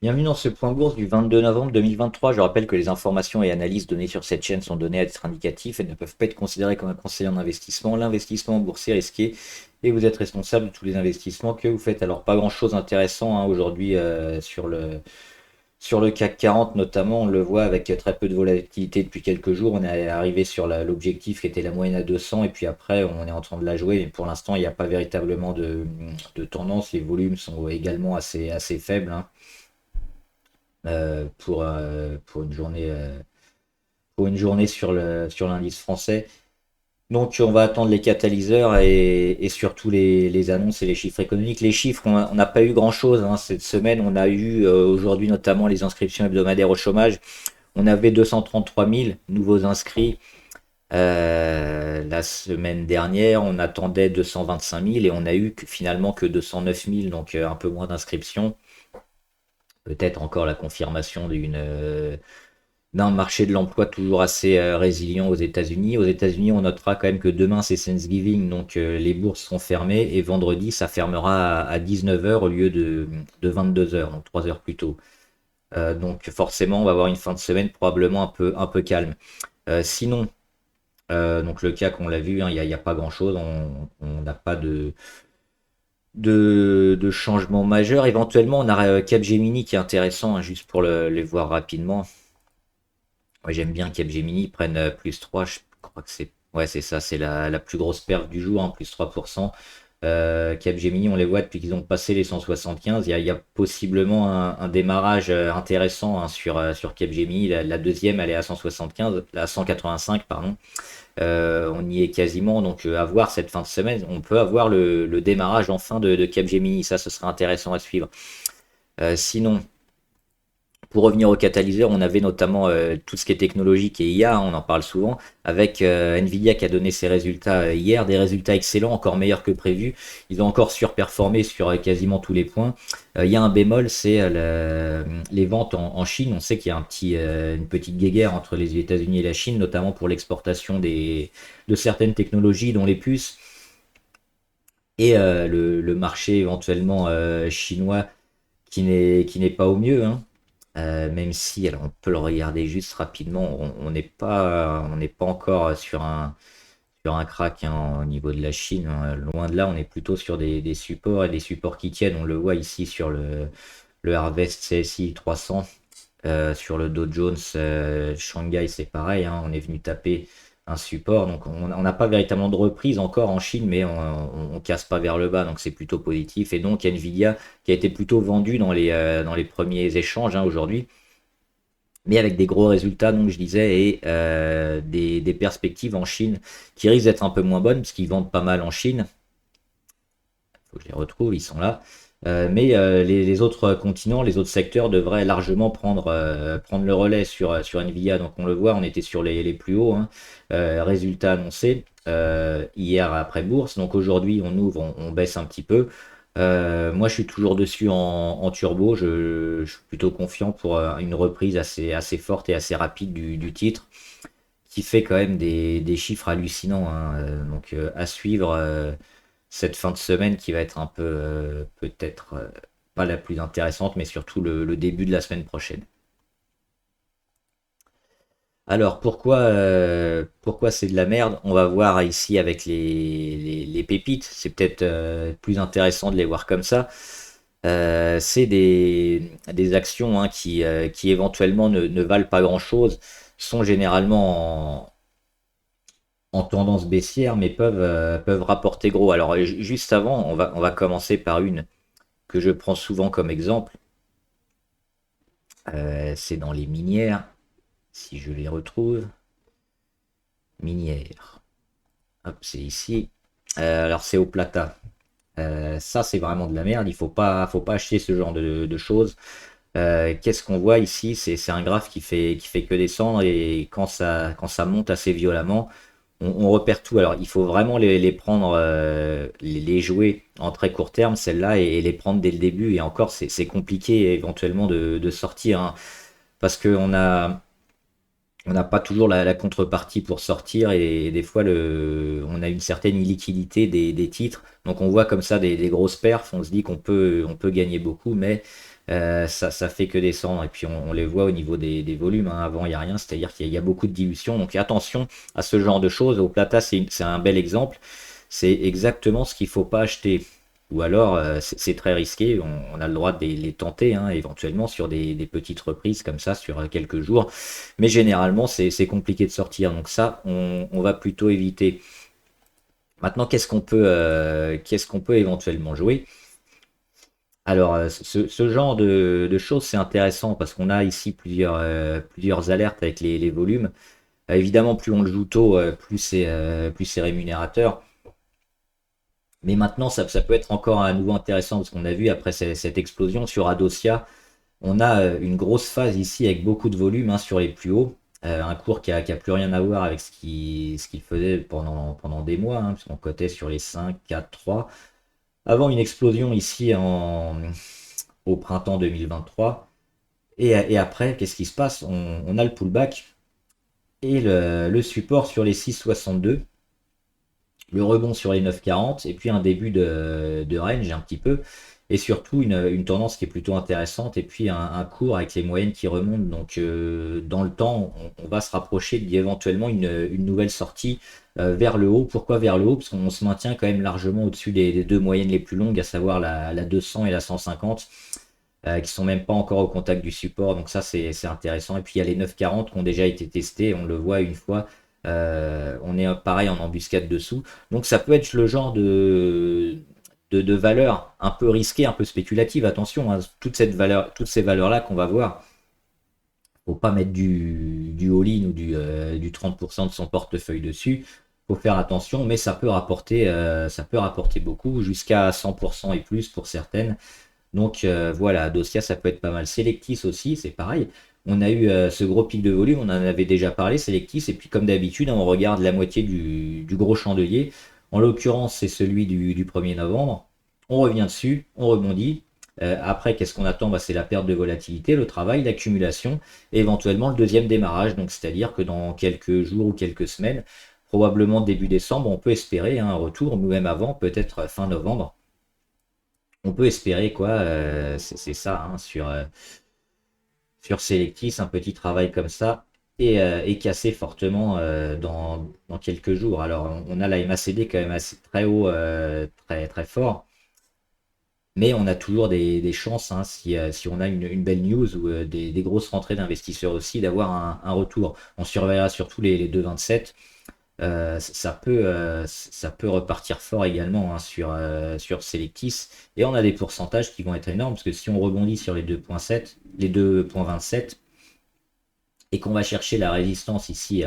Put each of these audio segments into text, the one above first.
Bienvenue dans ce point bourse du 22 novembre 2023. Je rappelle que les informations et analyses données sur cette chaîne sont données à titre indicatif et ne peuvent pas être considérées comme un conseil en investissement. L'investissement boursier est risqué et vous êtes responsable de tous les investissements que vous faites. Alors pas grand-chose d'intéressant aujourd'hui sur le CAC 40 notamment. On le voit avec très peu de volatilité depuis quelques jours. On est arrivé sur l'objectif qui était la moyenne à 200 et puis après on est en train de la jouer. Mais pour l'instant il n'y a pas véritablement de tendance. Les volumes sont également assez faibles, hein, pour une journée sur l'indice français. Donc on va attendre les catalyseurs et surtout les annonces et les chiffres économiques. Les chiffres, on n'a pas eu grand-chose, hein, cette semaine. On a eu aujourd'hui notamment les inscriptions hebdomadaires au chômage. On avait 233 000 nouveaux inscrits la semaine dernière. On attendait 225 000 et on a eu finalement que 209 000, donc un peu moins d'inscriptions. Peut-être encore la confirmation d'un marché de l'emploi toujours assez résilient aux États-Unis. Aux États-Unis, on notera quand même que demain c'est Thanksgiving, donc les bourses sont fermées et vendredi ça fermera à 19 h au lieu de 22 h, donc 3 heures plus tôt. Donc forcément, on va avoir une fin de semaine probablement un peu calme. Sinon, donc le CAC, on l'a vu, hein, il y a pas grand-chose, on n'a pas de changement majeur. Éventuellement, on a Capgemini qui est intéressant, hein, juste pour les voir rapidement. Ouais, j'aime bien Capgemini, ils prennent plus 3. Je crois que c'est, ouais, c'est ça, c'est la plus grosse perte du jour, hein, plus 3%. Capgemini, on les voit depuis qu'ils ont passé les 175. Il y a possiblement un démarrage intéressant, hein, sur Capgemini. La deuxième, elle est à 175, à 185, pardon. On y est quasiment, donc à voir cette fin de semaine. On peut avoir le démarrage enfin de Capgemini. Ça, ce serait intéressant à suivre. Sinon, pour revenir au catalyseur, on avait notamment tout ce qui est technologique et IA, hein, on en parle souvent, avec Nvidia qui a donné ses résultats hier, des résultats excellents, encore meilleurs que prévu. Ils ont encore surperformé sur quasiment tous les points. Il y a un bémol, c'est les ventes en Chine. On sait qu'il y a une petite guéguerre entre les États-Unis et la Chine, notamment pour l'exportation de certaines technologies, dont les puces, et le marché éventuellement chinois qui n'est pas au mieux, hein. Même si, alors on peut le regarder juste rapidement, on n'est pas encore sur un crack, hein, au niveau de la Chine, hein. Loin de là, on est plutôt sur des supports et des supports qui tiennent. On le voit ici sur le Harvest CSI 300, sur le Dow Jones Shanghai, c'est pareil, hein, on est venu taper un support. Donc on n'a pas véritablement de reprise encore en Chine, mais on casse pas vers le bas, donc c'est plutôt positif. Et donc Nvidia qui a été plutôt vendu dans les premiers échanges, hein, aujourd'hui, mais avec des gros résultats, donc je disais, et des perspectives en Chine qui risquent d'être un peu moins bonnes, parce qu'ils vendent pas mal en Chine. Il faut que je les retrouve, ils sont là. Mais les autres continents, les autres secteurs devraient largement prendre le relais sur Nvidia. Donc on le voit, on était sur les plus hauts, hein. Résultats annoncés hier après bourse. Donc aujourd'hui, on ouvre, on baisse un petit peu. Moi, je suis toujours dessus en turbo. Je suis plutôt confiant pour une reprise assez forte et assez rapide du titre, qui fait quand même des chiffres hallucinants, hein. Donc à suivre cette fin de semaine qui va être un peu, peut-être pas la plus intéressante, mais surtout le début de la semaine prochaine. Alors pourquoi c'est de la merde? On va voir ici avec les pépites. C'est peut-être plus intéressant de les voir comme ça. C'est des actions, hein, qui éventuellement ne valent pas grand-chose, sont généralement en tendance baissière, mais peuvent rapporter gros. Alors juste avant, on va commencer par une que je prends souvent comme exemple. C'est dans les minières, si je les retrouve. Minières. Hop, c'est ici. Alors c'est au plata. Ça, c'est vraiment de la merde. Il faut pas acheter ce genre de choses. Qu'est-ce qu'on voit ici? C'est un graphe qui fait que descendre, et quand ça monte assez violemment, on repère tout. Alors il faut vraiment les prendre, les jouer en très court terme, celles-là, et les prendre dès le début. Et encore, c'est compliqué éventuellement de sortir, hein, parce on n'a pas toujours la contrepartie pour sortir, et des fois on a une certaine illiquidité des titres. Donc on voit comme ça des grosses perfs, on se dit qu'on peut gagner beaucoup, mais ça fait que descendre. Et puis on les voit au niveau des volumes, hein. Avant, il n'y a rien, c'est-à-dire qu'il y a beaucoup de dilution. Donc attention à ce genre de choses. Au Plata, c'est un bel exemple. C'est exactement ce qu'il ne faut pas acheter. Ou alors, c'est très risqué. On a le droit de les tenter, hein, éventuellement sur des petites reprises comme ça, sur quelques jours. Mais généralement, c'est compliqué de sortir. Donc ça, on va plutôt éviter. Maintenant, qu'est-ce qu'on peut éventuellement jouer? Alors, ce genre de choses, c'est intéressant parce qu'on a ici plusieurs alertes avec les volumes. Évidemment, plus on le joue tôt, plus c'est rémunérateur. Mais maintenant, ça peut être encore à nouveau intéressant parce qu'on a vu après cette explosion sur Adosia, on a une grosse phase ici avec beaucoup de volume, hein, sur les plus hauts. Un cours qui a plus rien à voir avec ce qu'il faisait pendant des mois, hein, puisqu'on cotait sur les 5, 4, 3. Avant une explosion ici au printemps 2023. Et après, qu'est-ce qui se passe? On a le pullback et le support sur les 6,62, le rebond sur les 9,40 et puis un début de range un petit peu. Et surtout une tendance qui est plutôt intéressante et puis un cours avec les moyennes qui remontent. Donc dans le temps, on va se rapprocher d'éventuellement une nouvelle sortie vers le haut. Pourquoi vers le haut? Parce qu'on se maintient quand même largement au-dessus des deux moyennes les plus longues, à savoir la 200 et la 150. Qui sont même pas encore au contact du support. Donc ça, c'est intéressant. Et puis il y a les 9,40 qui ont déjà été testés. On le voit une fois. On est pareil en embuscade dessous. Donc ça peut être le genre de valeur un peu risquée, un peu spéculative. Attention, hein, toutes ces valeurs-là qu'on va voir. Faut pas mettre du all-in ou du 30% de son portefeuille dessus. Faut faire attention, mais ça peut rapporter beaucoup, jusqu'à 100% et plus pour certaines. Donc voilà, Dosia, ça peut être pas mal. Selectis aussi, c'est pareil. On a eu ce gros pic de volume, on en avait déjà parlé, Selectis, et puis comme d'habitude, on regarde la moitié du gros chandelier. En l'occurrence, c'est celui du 1er novembre. On revient dessus, on rebondit. Après, qu'est-ce qu'on attend? Bah, c'est la perte de volatilité, le travail, l'accumulation, et éventuellement le deuxième démarrage. Donc c'est-à-dire que dans quelques jours ou quelques semaines, probablement début décembre, on peut espérer, hein, un retour, ou même avant, peut-être fin novembre. On peut espérer quoi, c'est ça, hein, sur Selectis, un petit travail comme ça et casser fortement dans quelques jours. Alors on a la MACD quand même assez très haut, très très fort, mais on a toujours des chances, hein, si on a une belle news ou des grosses rentrées d'investisseurs aussi, d'avoir un retour. On surveillera surtout les 2,27. Ça peut repartir fort également, hein, sur Selectis. Et on a des pourcentages qui vont être énormes, parce que si on rebondit sur les 2,7, les 2,27, et qu'on va chercher la résistance ici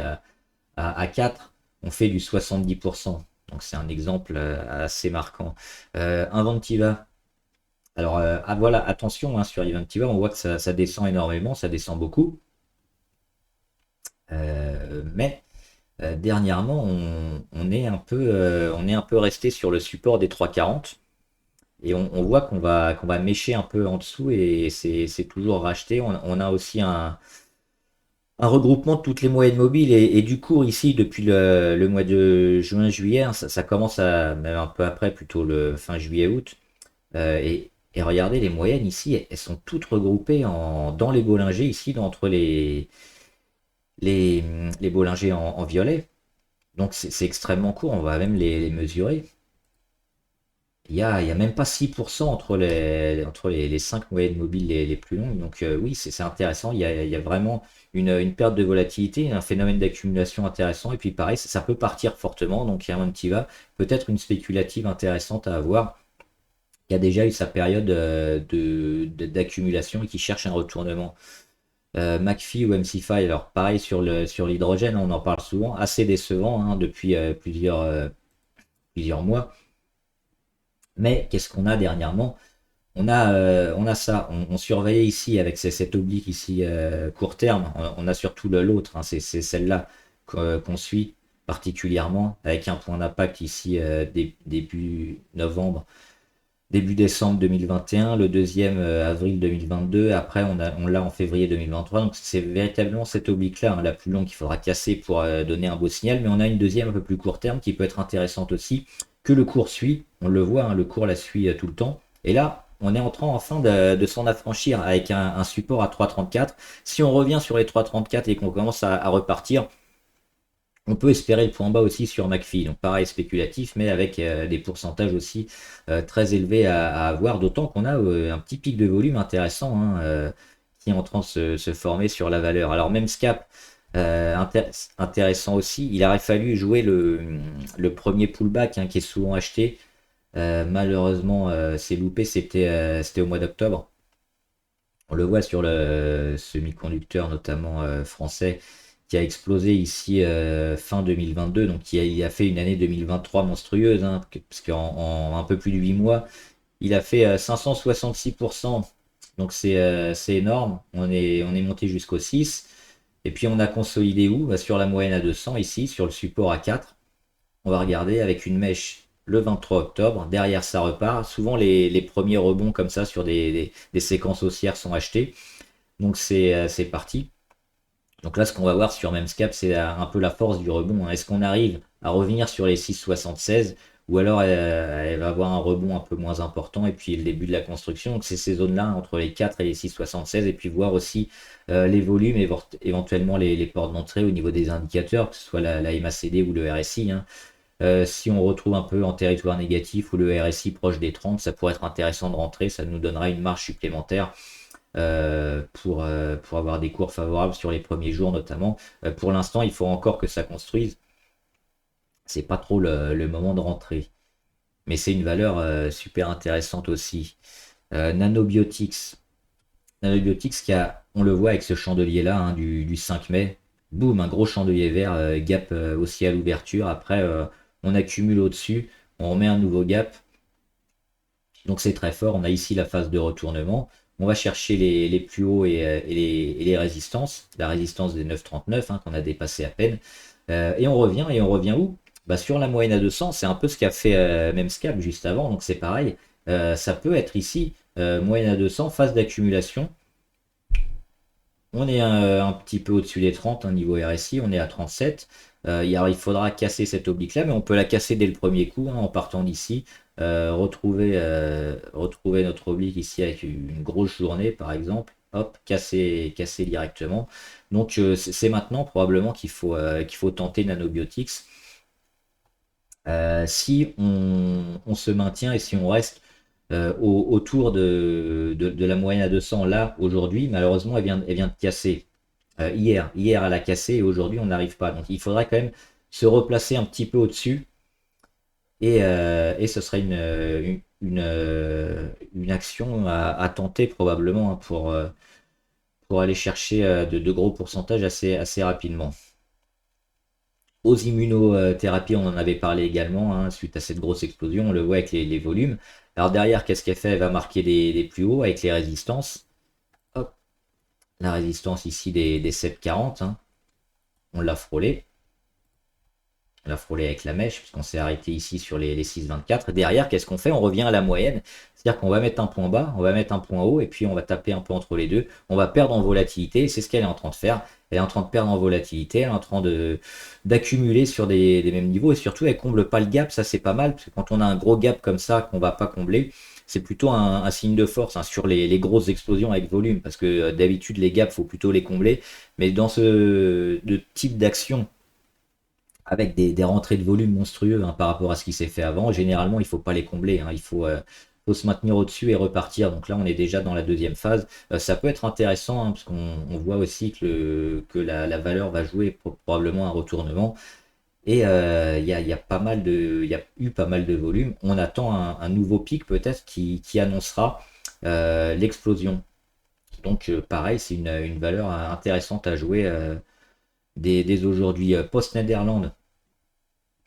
à 4, on fait du 70%. Donc c'est un exemple assez marquant. Inventiva. Alors voilà, attention, hein, sur Inventiva, on voit que ça descend énormément, ça descend beaucoup. Mais dernièrement, on est un peu resté sur le support des 3,40 et on voit qu'on va mécher un peu en dessous et c'est toujours racheté. On a aussi un regroupement de toutes les moyennes mobiles et du cours ici depuis le mois de juin-juillet, hein. Ça commence même un peu après, plutôt le fin juillet-août. Et regardez les moyennes ici, elles sont toutes regroupées dans les Bollinger ici, entre les, les Bollinger en violet. Donc c'est extrêmement court, on va même les mesurer. Il y a même pas 6% entre les 5 moyennes mobiles les plus longues. Donc oui, c'est intéressant. Il y a vraiment une perte de volatilité, un phénomène d'accumulation intéressant. Et puis pareil, ça peut partir fortement. Donc il y a un petit va, peut-être une spéculative intéressante à avoir, qui a déjà eu sa période d'accumulation et qui cherche un retournement. McPhee ou MC5, alors pareil sur l'hydrogène, on en parle souvent, assez décevant, hein, depuis plusieurs mois. Mais qu'est-ce qu'on a dernièrement? On a ça, on surveillait ici avec cet oblique ici court terme. On a surtout l'autre, hein, c'est celle-là qu'on suit particulièrement, avec un point d'impact ici début novembre, début décembre 2021, le deuxième avril 2022, après on l'a en février 2023. Donc c'est véritablement cette oblique-là, hein, la plus longue, qu'il faudra casser pour donner un beau signal. Mais on a une deuxième un peu plus court terme qui peut être intéressante aussi, que le cours suit. On le voit, hein, le cours la suit tout le temps. Et là, on est en train enfin de s'en affranchir avec un support à 3,34. Si on revient sur les 3,34 et qu'on commence à repartir, on peut espérer le point bas aussi sur McPhee. Donc pareil, spéculatif, mais avec des pourcentages aussi très élevés à avoir, d'autant qu'on a un petit pic de volume intéressant, hein, qui est en train de se former sur la valeur. Alors même scap, intéressant aussi, il aurait fallu jouer le premier pullback, hein, qui est souvent acheté. Malheureusement, c'est loupé, c'était au mois d'octobre. On le voit sur le semi-conducteur, notamment français, qui a explosé ici fin 2022, donc il a fait une année 2023 monstrueuse, hein, parce qu'en un peu plus de 8 mois, il a fait 566%, donc c'est énorme. On est monté jusqu'au 6, et puis on a consolidé où? Bah, sur la moyenne à 200, ici, sur le support à 4. On va regarder avec une mèche le 23 octobre. Derrière, ça repart. Souvent, les premiers rebonds comme ça sur des séquences haussières sont achetés. Donc, c'est parti. Donc là, ce qu'on va voir sur Memscap, c'est un peu la force du rebond, hein. Est-ce qu'on arrive à revenir sur les 6,76 ou alors elle va avoir un rebond un peu moins important et puis le début de la construction. Donc c'est ces zones-là, entre les 4 et les 6,76, et puis voir aussi les volumes et éventuellement les portes d'entrée au niveau des indicateurs, que ce soit la MACD ou le RSI, hein. Si on retrouve un peu en territoire négatif ou le RSI proche des 30, ça pourrait être intéressant de rentrer, ça nous donnera une marge supplémentaire pour avoir des cours favorables sur les premiers jours notamment. Pour l'instant, il faut encore que ça construise. C'est pas trop le moment de rentrer. Mais c'est une valeur super intéressante aussi. Nanobiotics. Nanobiotics, on le voit avec ce chandelier-là, hein, du 5 mai. Boum, un gros chandelier vert, gap aussi à l'ouverture. Après, on accumule au-dessus, on remet un nouveau gap. Donc c'est très fort. On a ici la phase de retournement. On va chercher les plus hauts et les résistances. La résistance des 9,39, hein, qu'on a dépassé à peine. Et on revient où? Bah, sur la moyenne à 200, c'est un peu ce qu'a fait Memscap juste avant. Donc c'est pareil. Ça peut être ici, moyenne à 200, phase d'accumulation. On est un petit peu au-dessus des 30, hein, niveau RSI, on est à 37. Il faudra casser cette oblique-là, mais on peut la casser dès le premier coup, hein, en partant d'ici. Retrouver notre oblique ici avec une grosse journée, par exemple. Hop, casser directement. Donc c'est maintenant probablement qu'il faut tenter Nanobiotics. Si on se maintient et si on reste autour de la moyenne à 200 là aujourd'hui, malheureusement elle vient de casser. Hier elle a cassé et aujourd'hui on n'arrive pas. Donc il faudrait quand même se replacer un petit peu au-dessus et ce serait une action à tenter probablement, hein, pour aller chercher de gros pourcentages assez rapidement. Aux immunothérapies, on en avait parlé également, hein, suite à cette grosse explosion, on le voit avec les volumes. Alors derrière, qu'est-ce qu'elle fait? Elle va marquer des plus hauts avec les résistances. Hop, la résistance ici des 7,40, hein. On l'a frôlé. On l'a frôlé avec la mèche, puisqu'on s'est arrêté ici sur les 6,24. Derrière, qu'est-ce qu'on fait? On revient à la moyenne. C'est-à-dire qu'on va mettre un point bas, on va mettre un point haut, et puis on va taper un peu entre les deux. On va perdre en volatilité, c'est ce qu'elle est en train de faire. Elle est en train de perdre en volatilité, elle est en train d'accumuler sur des mêmes niveaux, et surtout elle comble pas le gap, ça c'est pas mal, parce que quand on a un gros gap comme ça qu'on va pas combler, c'est plutôt un signe de force, hein, sur les grosses explosions avec volume, parce que d'habitude les gaps, faut plutôt les combler, mais dans ce type d'action, avec des rentrées de volume monstrueux, hein, par rapport à ce qui s'est fait avant, généralement il faut pas les combler, hein, il faut se maintenir au-dessus et repartir. Donc là, on est déjà dans la deuxième phase. Ça peut être intéressant, hein, parce qu'on voit aussi que la valeur va jouer probablement un retournement. Et il y a eu pas mal de volume. On attend un nouveau pic peut-être qui annoncera l'explosion. Donc pareil, c'est une valeur intéressante à jouer dès aujourd'hui. Post-Netherlands.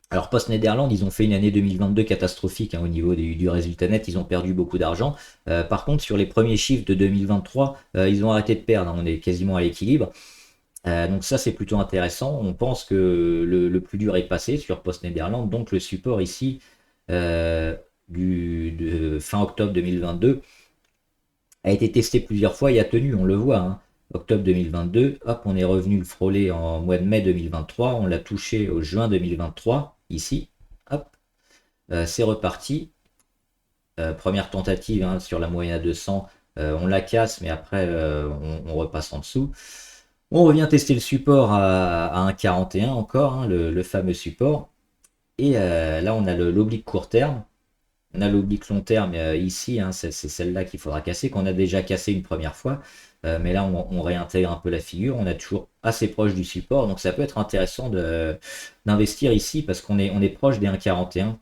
Alors, Post-Netherlands, ils ont fait une année 2022 catastrophique, hein, au niveau du résultat net. Ils ont perdu beaucoup d'argent. Par contre, sur les premiers chiffres de 2023, ils ont arrêté de perdre, hein. On est quasiment à l'équilibre. Donc ça, c'est plutôt intéressant. On pense que le plus dur est passé sur Post-Netherlands. Donc le support ici, de fin octobre 2022, a été testé plusieurs fois et a tenu, on le voit, hein. Octobre 2022, hop, on est revenu le frôler en mois de mai 2023, on l'a touché au juin 2023, ici, hop, c'est reparti. Première tentative hein, sur la moyenne à 200, on la casse, mais après on repasse en dessous. On revient tester le support à 1,41 encore, hein, le fameux support. Et là, on a l'oblique court terme. On a l'oblique long terme ici, hein, c'est celle-là qu'il faudra casser, qu'on a déjà cassé une première fois. Mais là, on réintègre un peu la figure. On est toujours assez proche du support. Donc ça peut être intéressant d'investir ici parce qu'on est proche des 1,41.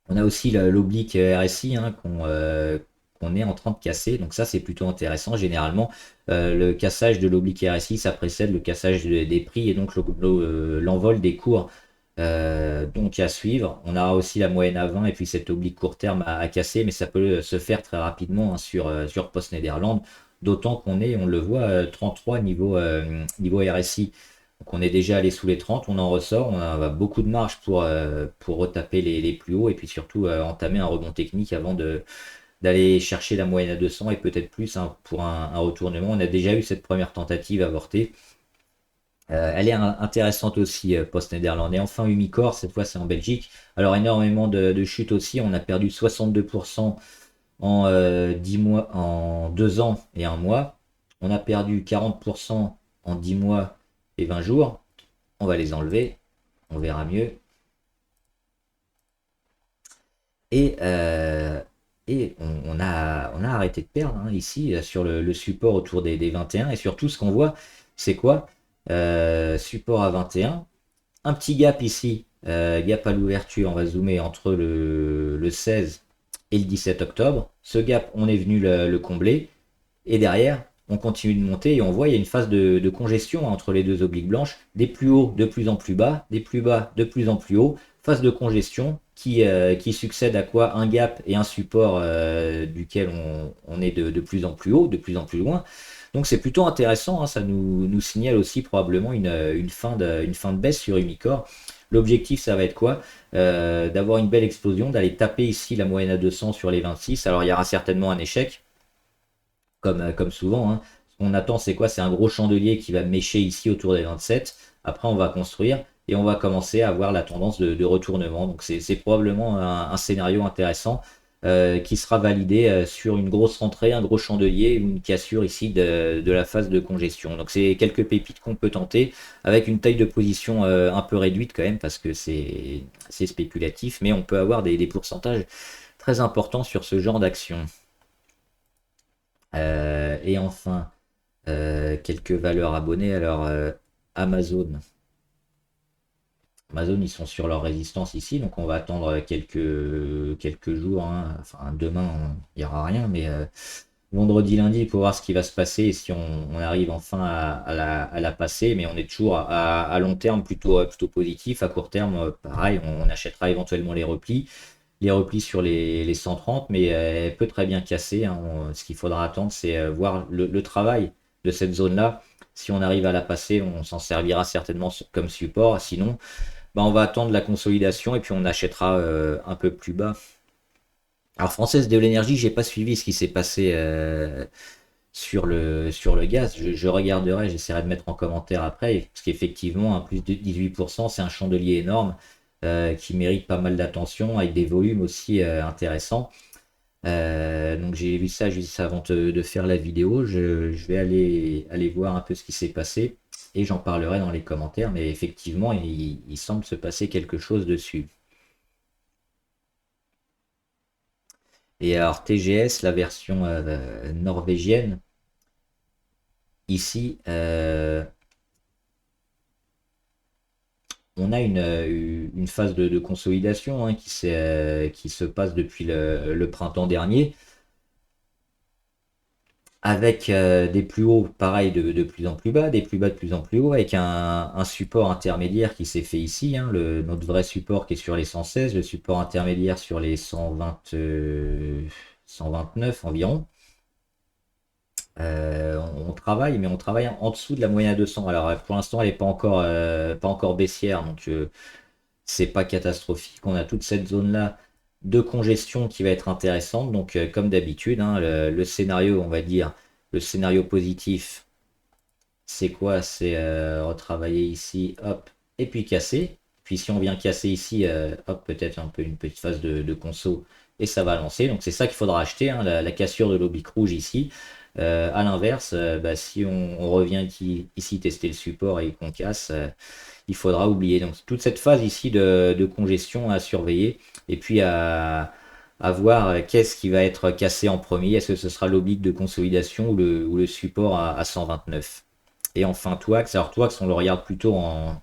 On a aussi l'oblique RSI hein, qu'on est en train de casser. Donc ça, c'est plutôt intéressant. Généralement, le cassage de l'oblique RSI, ça précède le cassage des prix et donc l'envol des cours. Donc à suivre. On aura aussi la moyenne à 20 et puis cette oblique court terme à casser, mais ça peut se faire très rapidement hein, sur Post-Néderlande. D'autant qu'on est, on le voit, 33 niveau RSI. Donc on est déjà allé sous les 30, on en ressort, on a beaucoup de marge pour retaper les plus hauts et puis surtout entamer un rebond technique avant d'aller chercher la moyenne à 200 et peut-être plus hein, pour un retournement. On a déjà eu cette première tentative avortée. Elle est intéressante aussi, post-néderlandais. Enfin, Umicore, cette fois c'est en Belgique. Alors énormément de chutes aussi, on a perdu 62% en 10 mois, en 2 ans et 1 mois. On a perdu 40% en 10 mois et 20 jours. On va les enlever, on verra mieux. Et, on a arrêté de perdre hein, ici sur le support autour des 21. Et surtout, ce qu'on voit, c'est quoi support à 21. Un petit gap ici, gap à l'ouverture, on va zoomer entre le 16 et le 17 octobre. Ce gap, on est venu le combler. Et derrière, on continue de monter et on voit il y a une phase de congestion entre les deux obliques blanches, des plus hauts de plus en plus bas, des plus bas de plus en plus haut, phase de congestion qui succède à quoi? Un gap et un support duquel on est de plus en plus haut, de plus en plus loin. Donc c'est plutôt intéressant, hein, ça nous signale aussi probablement une fin de baisse sur Umicore. L'objectif, ça va être quoi? D'avoir une belle explosion, d'aller taper ici la moyenne à 200 sur les 26. Alors il y aura certainement un échec, comme souvent. Hein. Ce qu'on attend, c'est quoi? C'est un gros chandelier qui va mécher ici autour des 27. Après, on va construire et on va commencer à avoir la tendance de retournement. Donc, c'est probablement un scénario intéressant qui sera validé sur une grosse rentrée, un gros chandelier ou une cassure ici de la phase de congestion. Donc, c'est quelques pépites qu'on peut tenter avec une taille de position un peu réduite quand même parce que c'est spéculatif, mais on peut avoir des pourcentages très importants sur ce genre d'action. Et enfin, quelques valeurs abonnées. Alors, Amazon. Amazon, ils sont sur leur résistance ici, donc on va attendre quelques jours. Hein. Enfin, demain, il n'y aura rien, mais vendredi, lundi, pour voir ce qui va se passer et si on arrive enfin à la passer. Mais on est toujours à long terme plutôt positif. À court terme, pareil, on achètera éventuellement les replis sur les 130, mais elle peut très bien casser. Hein. Ce qu'il faudra attendre, c'est voir le travail de cette zone-là. Si on arrive à la passer, on s'en servira certainement comme support. Sinon, bah, on va attendre la consolidation et puis on achètera un peu plus bas. Alors, Française de l'énergie, j'ai pas suivi ce qui s'est passé sur le gaz. Je regarderai, j'essaierai de mettre en commentaire après, parce qu'effectivement, un plus de 18%, c'est un chandelier énorme qui mérite pas mal d'attention, avec des volumes aussi intéressants. Donc j'ai vu ça juste avant de faire la vidéo. Je vais aller voir un peu ce qui s'est passé et j'en parlerai dans les commentaires. Mais effectivement, il semble se passer quelque chose dessus. Et alors TGS, la version norvégienne, ici, on a une phase de consolidation hein, qui se passe depuis le printemps dernier, avec des plus hauts, pareil, de plus en plus bas, des plus bas de plus en plus haut, avec un support intermédiaire qui s'est fait ici, hein, notre vrai support qui est sur les 116, le support intermédiaire sur les 120, 129 environ. On travaille, mais on travaille en dessous de la moyenne à 200. Alors pour l'instant, elle n'est pas encore baissière, donc c'est pas catastrophique. On a toute cette zone-là de congestion qui va être intéressante. Donc comme d'habitude, hein, le scénario, on va dire, le scénario positif, c'est quoi? C'est retravailler ici, hop, et puis casser. Puis si on vient casser ici, hop, peut-être un peu une petite phase de conso et ça va lancer. Donc c'est ça qu'il faudra acheter, hein, la cassure de l'oblique rouge ici. À l'inverse, bah, si on revient ici tester le support et qu'on casse, il faudra oublier. Donc toute cette phase ici de congestion à surveiller et puis à voir qu'est-ce qui va être cassé en premier. Est-ce que ce sera l'oblique de consolidation ou le support à 129? Et enfin Twax. Alors Twax, on le regarde plutôt en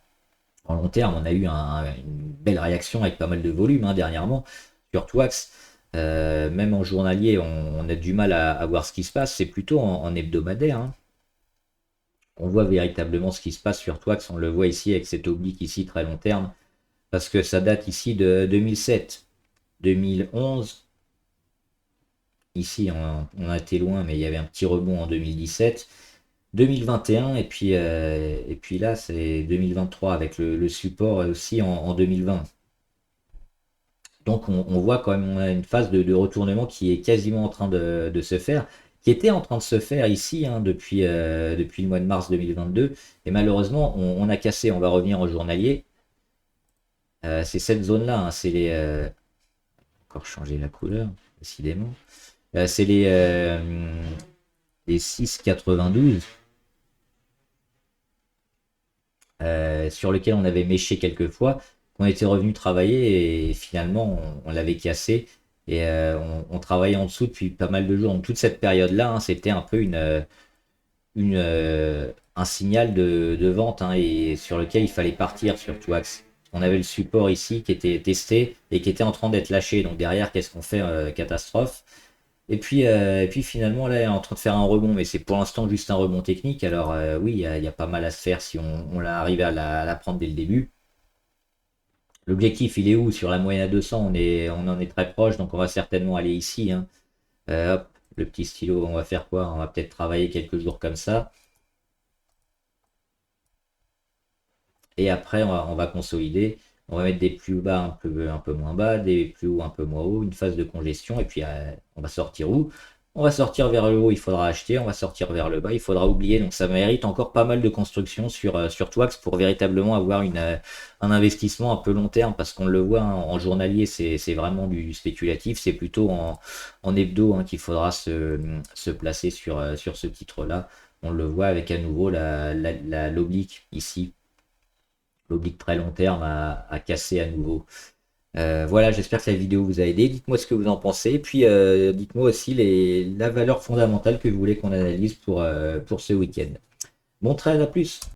long terme. On a eu une belle réaction avec pas mal de volume, hein, dernièrement sur Twax. Même en journalier, on a du mal à voir ce qui se passe. C'est plutôt en hebdomadaire, hein. On voit véritablement ce qui se passe sur Twax. On le voit ici avec cet oblique ici très long terme. Parce que ça date ici de 2007, 2011. Ici, on a été loin, mais il y avait un petit rebond en 2017. 2021 et puis là c'est 2023 avec le support aussi en 2020. Donc on voit quand même on a une phase de retournement qui est quasiment en train de se faire, qui était en train de se faire ici, hein, depuis le mois de mars 2022 et malheureusement on a cassé. On va revenir au journalier. C'est cette zone là, hein, c'est encore changer la couleur décidément. C'est les 6,92 sur lequel on avait méché quelques fois, qu'on était revenu travailler et finalement on l'avait cassé et on travaillait en dessous depuis pas mal de jours. Donc toute cette période-là, hein, c'était un peu un signal de vente, hein, et sur lequel il fallait partir sur Twax. On avait le support ici qui était testé et qui était en train d'être lâché. Donc derrière, qu'est-ce qu'on fait? Catastrophe. Et puis finalement, là, il est en train de faire un rebond, mais c'est pour l'instant juste un rebond technique. Alors oui, il y a pas mal à se faire si on l'a arrivé à la prendre dès le début. L'objectif, il est où? Sur la moyenne à 200, on en est très proche, donc on va certainement aller ici, hein. Hop, le petit stylo, on va faire quoi? On va peut-être travailler quelques jours comme ça. Et après, on va consolider. On va mettre des plus bas un peu moins bas, des plus hauts un peu moins haut, une phase de congestion. Et puis, on va sortir où? On va sortir vers le haut, il faudra acheter. On va sortir vers le bas, il faudra oublier. Donc, ça mérite encore pas mal de construction sur Twax pour véritablement avoir un investissement un peu long terme. Parce qu'on le voit, hein, en journalier, c'est vraiment du spéculatif. C'est plutôt en hebdo, hein, qu'il faudra se placer sur ce titre-là. On le voit avec à nouveau l'oblique ici, l'oblique très long terme à casser à nouveau. Voilà, j'espère que la vidéo vous a aidé. Dites-moi ce que vous en pensez. Puis dites-moi aussi la valeur fondamentale que vous voulez qu'on analyse pour ce week-end. Bon trade, à plus.